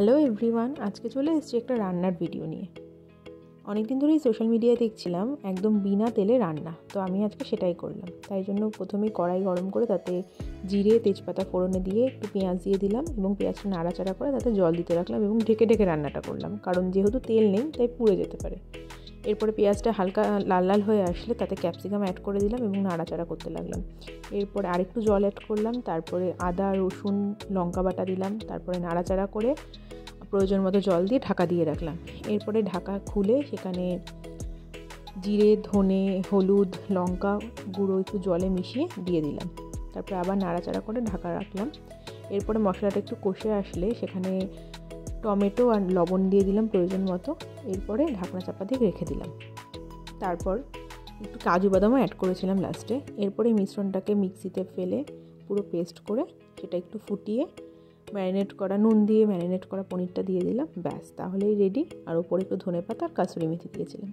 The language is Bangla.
হ্যালো এভরিওয়ান, আজকে চলে এসেছি একটা রান্নার ভিডিও নিয়ে। অনেকদিন ধরেই সোশ্যাল মিডিয়ায় দেখছিলাম একদম বিনা তেলে রান্না, তো আমি আজকে সেটাই করলাম। তাই জন্য প্রথমেই কড়াই গরম করে তাতে জিরে তেজপাতা ফোড়নে দিয়ে একটু পেঁয়াজ দিয়ে দিলাম এবং পেঁয়াজটা নাড়াচাড়া করে তাতে জল দিতে রাখলাম এবং ঢেকে ঢেকে রান্নাটা করলাম, কারণ যেহেতু তেল নেই তাই পুড়ে যেতে পারে। এরপরে পেঁয়াজটা হালকা লাল লাল হয়ে আসলে তাতে ক্যাপসিকাম অ্যাড করে দিলাম এবং নাড়াচাড়া করতে লাগলাম। এরপরে আরেকটু জল অ্যাড করলাম, তারপরে আদা রসুন লঙ্কা বাটা দিলাম, তারপরে নাড়াচাড়া করে প্রয়োজন মতো জল দিয়ে ঢাকা দিয়ে রাখলাম। এরপরে ঢাকা খুলে সেখানে জিরে ধনে হলুদ লঙ্কা গুঁড়ো একটু জলে মিশিয়ে দিয়ে দিলাম। তারপরে আবার নাড়াচাড়া করে ঢাকা রাখলাম। এরপরে মশলাটা একটু কষে আসলে সেখানে টমেটো আর লবণ দিয়ে দিলাম প্রয়োজন মতো। এরপরে ঢাকনা চাপা দিয়ে রেখে দিলাম। তারপর একটু কাজু বাদামও অ্যাড করেছিলাম লাস্টে। এরপরে মিশ্রণটাকে মিক্সিতে ফেলে পুরো পেস্ট করে সেটা একটু ফুটিয়ে নুন দিয়ে ম্যারিনেট করা পনিরটা দিয়ে দিলাম। ব্যাস, তাহলেই রেডি। আর ওপরে একটু ধনেপাতা আর কাসুরি মেথি দিয়েছিলাম।